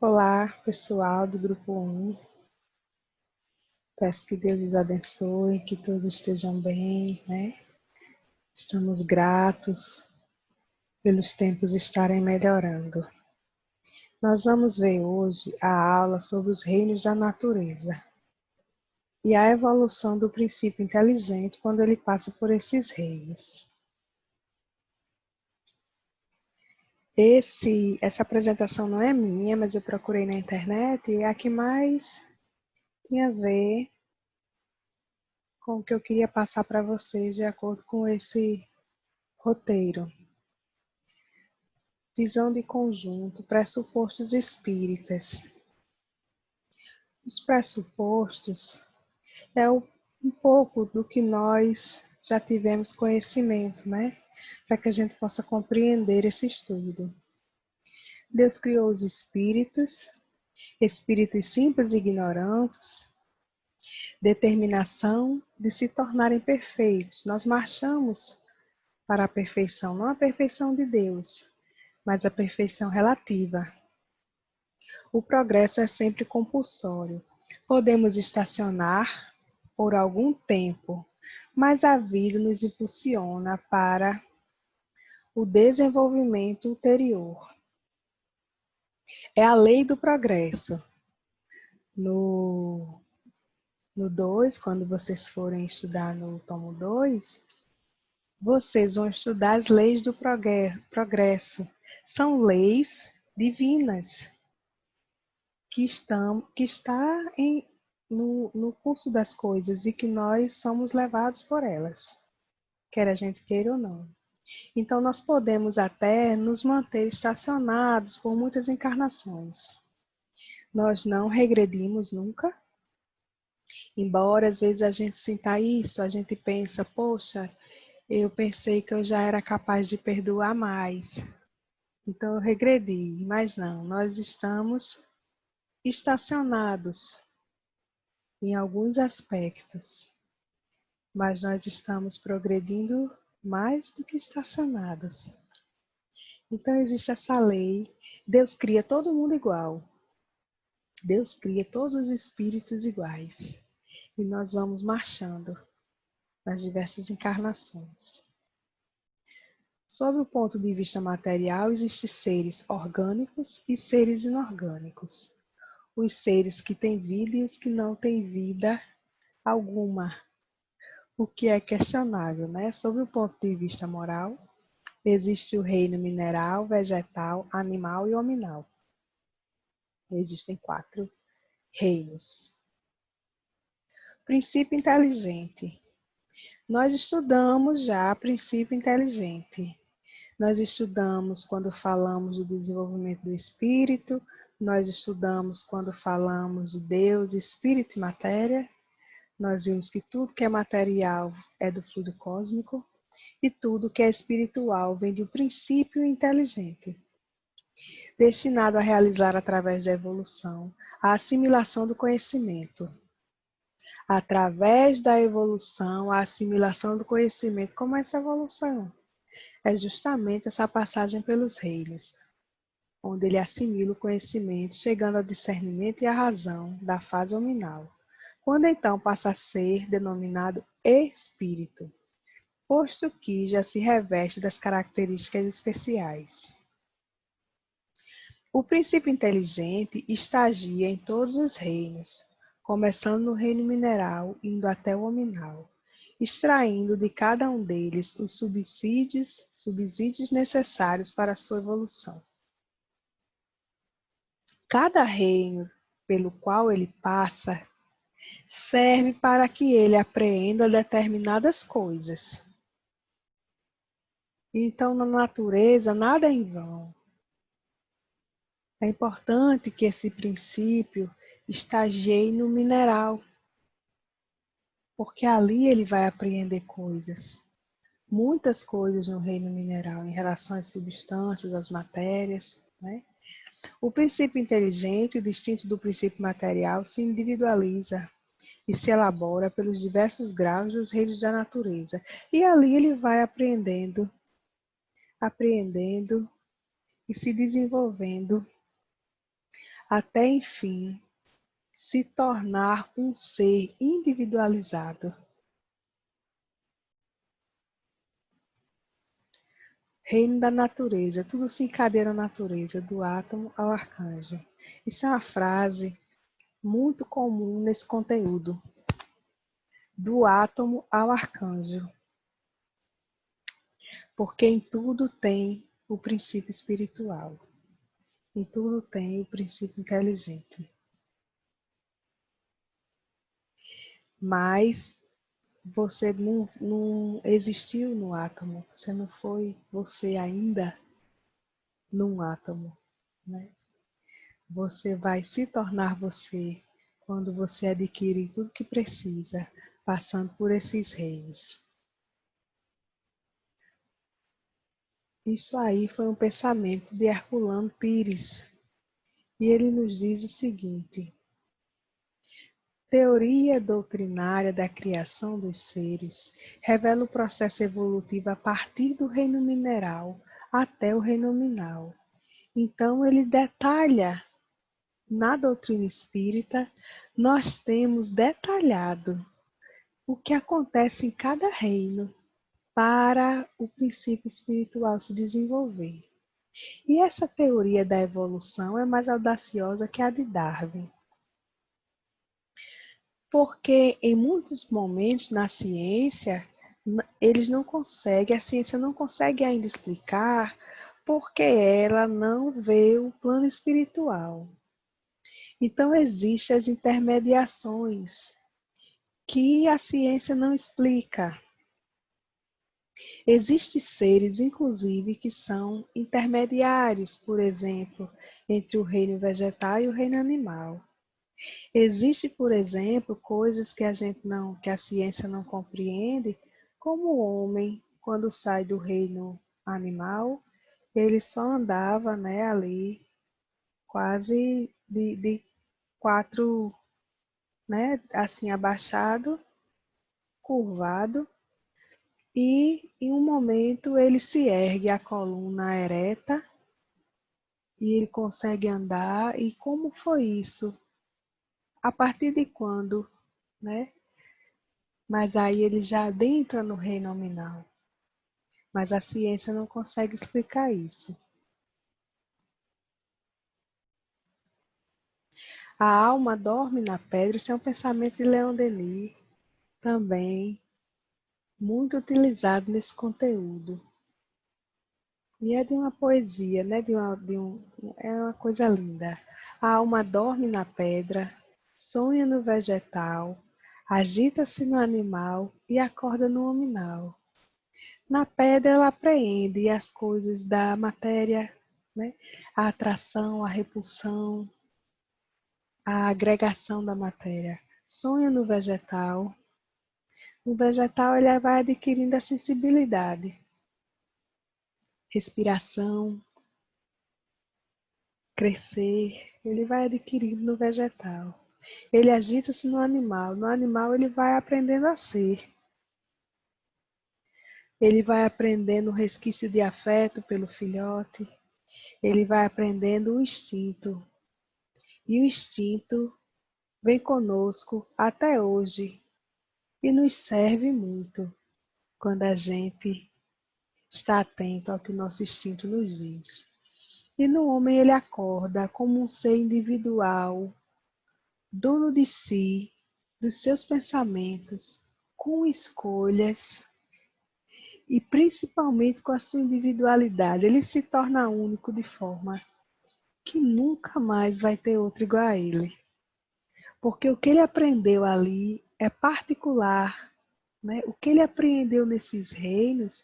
Olá, pessoal do Grupo 1. Peço que Deus os abençoe, que todos estejam bem, né? Estamos gratos pelos tempos estarem melhorando. Nós vamos ver hoje a aula sobre os reinos da natureza e a evolução do princípio inteligente quando ele passa por esses reinos. Essa apresentação não é minha, mas eu procurei na internet e é a que mais tem a ver com o que eu queria passar para vocês de acordo com esse roteiro. Visão de conjunto, pressupostos espíritas. Os pressupostos é um pouco do que nós já tivemos conhecimento, né? Para que a gente possa compreender esse estudo. Deus criou os espíritos simples e ignorantes, determinação de se tornarem perfeitos. Nós marchamos para a perfeição, não a perfeição de Deus, mas a perfeição relativa. O progresso é sempre compulsório. Podemos estacionar por algum tempo, mas a vida nos impulsiona para o desenvolvimento ulterior. É a lei do progresso. No 2, quando vocês forem estudar no tomo 2, vocês vão estudar as leis do progresso. São leis divinas que está no curso das coisas e que nós somos levados por elas, quer a gente queira ou não. Então, nós podemos até nos manter estacionados por muitas encarnações. Nós não regredimos nunca, embora às vezes a gente sinta isso, a gente pensa, poxa, eu pensei que eu já era capaz de perdoar mais, então eu regredi, mas não, nós estamos estacionados em alguns aspectos, mas nós estamos progredindo mais do que estacionados. Então existe essa lei, Deus cria todo mundo igual, Deus cria todos os espíritos iguais, e nós vamos marchando nas diversas encarnações. Sob o ponto de vista material, existem seres orgânicos e seres inorgânicos. Os seres que têm vida e os que não têm vida alguma, o que é questionável, né? Sob o ponto de vista moral, existe o reino mineral, vegetal, animal e hominal. Existem 4 reinos. Princípio inteligente. Nós estudamos já princípio inteligente. Nós estudamos quando falamos do desenvolvimento do espírito, nós estudamos quando falamos de Deus, espírito e matéria. Nós vimos que tudo que é material é do fluido cósmico e tudo que é espiritual vem do princípio inteligente, destinado a realizar através da evolução a assimilação do conhecimento. Através da evolução, a assimilação do conhecimento. Como é essa evolução? É justamente essa passagem pelos reinos, onde ele assimila o conhecimento, chegando ao discernimento e à razão da fase hominal, quando então passa a ser denominado espírito, posto que já se reveste das características especiais. O princípio inteligente estagia em todos os reinos, começando no reino mineral, indo até o hominal, extraindo de cada um deles os subsídios necessários para a sua evolução. Cada reino pelo qual ele passa serve para que ele apreenda determinadas coisas. Então, na natureza, nada é em vão. É importante que esse princípio estagie no mineral, porque ali ele vai apreender coisas. Muitas coisas no reino mineral, em relação às substâncias, às matérias, né? O princípio inteligente, distinto do princípio material, se individualiza e se elabora pelos diversos graus dos reinos da natureza. E ali ele vai apreendendo e se desenvolvendo até enfim se tornar um ser individualizado. Reino da natureza, tudo se encadeia na natureza, do átomo ao arcanjo. Isso é uma frase muito comum nesse conteúdo, do átomo ao arcanjo, porque em tudo tem o princípio espiritual, em tudo tem o princípio inteligente. Mas você não existiu no átomo, você não foi você ainda num átomo, né? Você vai se tornar você quando você adquire tudo que precisa, passando por esses reinos. Isso aí foi um pensamento de Herculano Pires, e ele nos diz o seguinte: teoria doutrinária da criação dos seres revela o processo evolutivo a partir do reino mineral até o reino nominal. Então, ele detalha, na doutrina espírita, nós temos detalhado o que acontece em cada reino para o princípio espiritual se desenvolver. E essa teoria da evolução é mais audaciosa que a de Darwin. Porque em muitos momentos na ciência, a ciência não consegue ainda explicar porque ela não vê o plano espiritual. Então existem as intermediações que a ciência não explica. Existem seres, inclusive, que são intermediários, por exemplo, entre o reino vegetal e o reino animal. Existe, por exemplo, coisas que que a ciência não compreende, como o homem, quando sai do reino animal, ele só andava, né, ali, quase de quatro, né, assim, abaixado, curvado, e em um momento ele se ergue a coluna ereta e ele consegue andar. E como foi isso? A partir de quando, né? Mas aí ele já adentra no reino nominal. Mas a ciência não consegue explicar isso. A alma dorme na pedra, isso é um pensamento de Leon Denis, também muito utilizado nesse conteúdo. E é de uma poesia, né? É uma coisa linda. A alma dorme na pedra, sonha no vegetal, agita-se no animal e acorda no nominal. Na pedra ela apreende as coisas da matéria, né? A atração, a repulsão, a agregação da matéria. Sonha no vegetal. No vegetal ele vai adquirindo a sensibilidade, respiração, crescer, ele vai adquirindo no vegetal. Ele agita-se no animal. No animal ele vai aprendendo a ser. Ele vai aprendendo o resquício de afeto pelo filhote. Ele vai aprendendo o instinto. E o instinto vem conosco até hoje e nos serve muito quando a gente está atento ao que o nosso instinto nos diz. E no homem ele acorda como um ser individual, dono de si, dos seus pensamentos, com escolhas e principalmente com a sua individualidade. Ele se torna único de forma que nunca mais vai ter outro igual a ele. Porque o que ele aprendeu ali é particular, né? O que ele aprendeu nesses reinos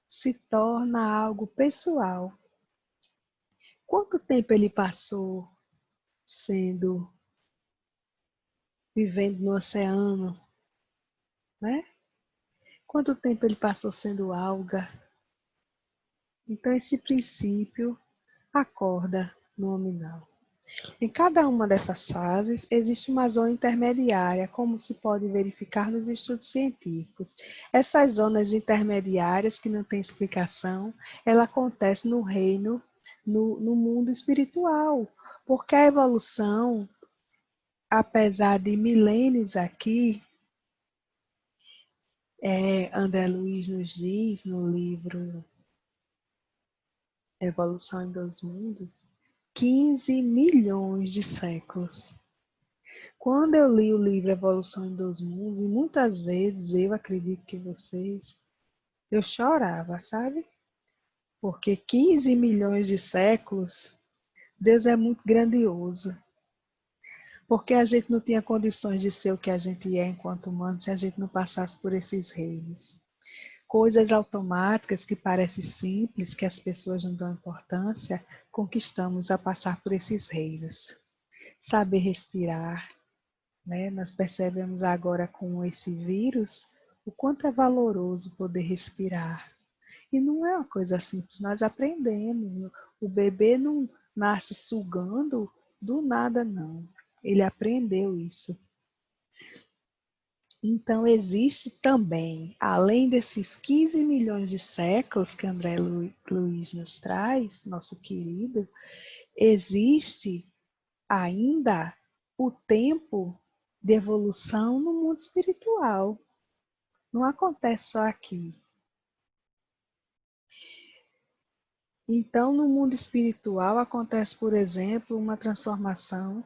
se torna algo pessoal. Quanto tempo ele passou vivendo no oceano, né? Quanto tempo ele passou sendo alga? Então esse princípio acorda no nominal. Em cada uma dessas fases existe uma zona intermediária, como se pode verificar nos estudos científicos. Essas zonas intermediárias que não têm explicação, ela acontece no reino, no mundo espiritual, Porque a evolução, apesar de milênios aqui, André Luiz nos diz no livro Evolução em Dois Mundos, 15 milhões de séculos. Quando eu li o livro Evolução em Dois Mundos, e muitas vezes, eu acredito que vocês, eu chorava, sabe? Porque 15 milhões de séculos, Deus é muito grandioso. Porque a gente não tinha condições de ser o que a gente é enquanto humano se a gente não passasse por esses reinos. Coisas automáticas que parecem simples, que as pessoas não dão importância, conquistamos a passar por esses reinos. Saber respirar, né? Nós percebemos agora com esse vírus o quanto é valoroso poder respirar. E não é uma coisa simples, nós aprendemos. O bebê não nasce sugando do nada, não. Ele aprendeu isso. Então, existe também, além desses 15 milhões de séculos que André Luiz nos traz, nosso querido, existe ainda o tempo de evolução no mundo espiritual. Não acontece só aqui. Então, no mundo espiritual, acontece, por exemplo, uma transformação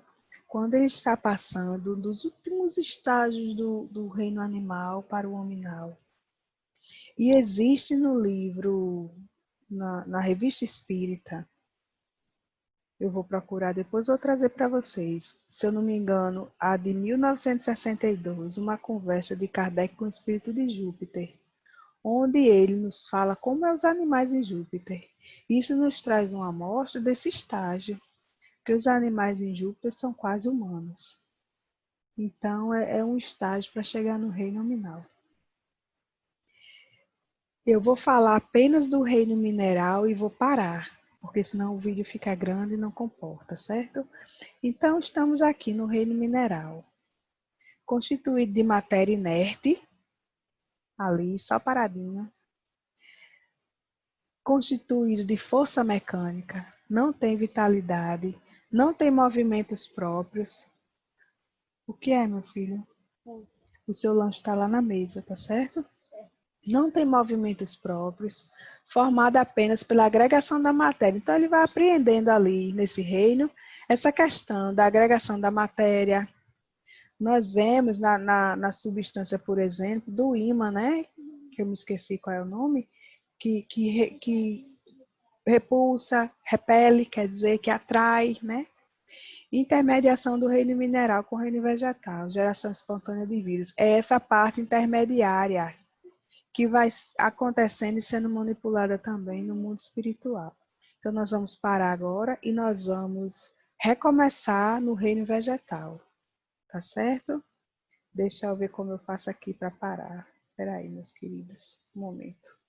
quando ele está passando dos últimos estágios do reino animal para o hominal. E existe no livro, na revista espírita, eu vou procurar depois, vou trazer para vocês, se eu não me engano, a de 1962, uma conversa de Kardec com o espírito de Júpiter, onde ele nos fala como é os animais em Júpiter. Isso nos traz uma amostra desse estágio, que os animais em Júpiter são quase humanos. Então, é um estágio para chegar no reino nominal. Eu vou falar apenas do reino mineral e vou parar, porque senão o vídeo fica grande e não comporta, certo? Então, estamos aqui no reino mineral, constituído de matéria inerte, ali, só paradinha, constituído de força mecânica, não tem vitalidade, não tem movimentos próprios. O que é, meu filho? O seu lanche está lá na mesa, tá certo? Não tem movimentos próprios, formado apenas pela agregação da matéria. Então, ele vai apreendendo ali, nesse reino, essa questão da agregação da matéria. Nós vemos na substância, por exemplo, do ímã, né? Que eu me esqueci qual é o nome, que repulsa, repele, quer dizer, que atrai, né? Intermediação do reino mineral com o reino vegetal, geração espontânea de vírus. É essa parte intermediária que vai acontecendo e sendo manipulada também no mundo espiritual. Então, nós vamos parar agora e nós vamos recomeçar no reino vegetal, tá certo? Deixa eu ver como eu faço aqui para parar. Espera aí, meus queridos, um momento.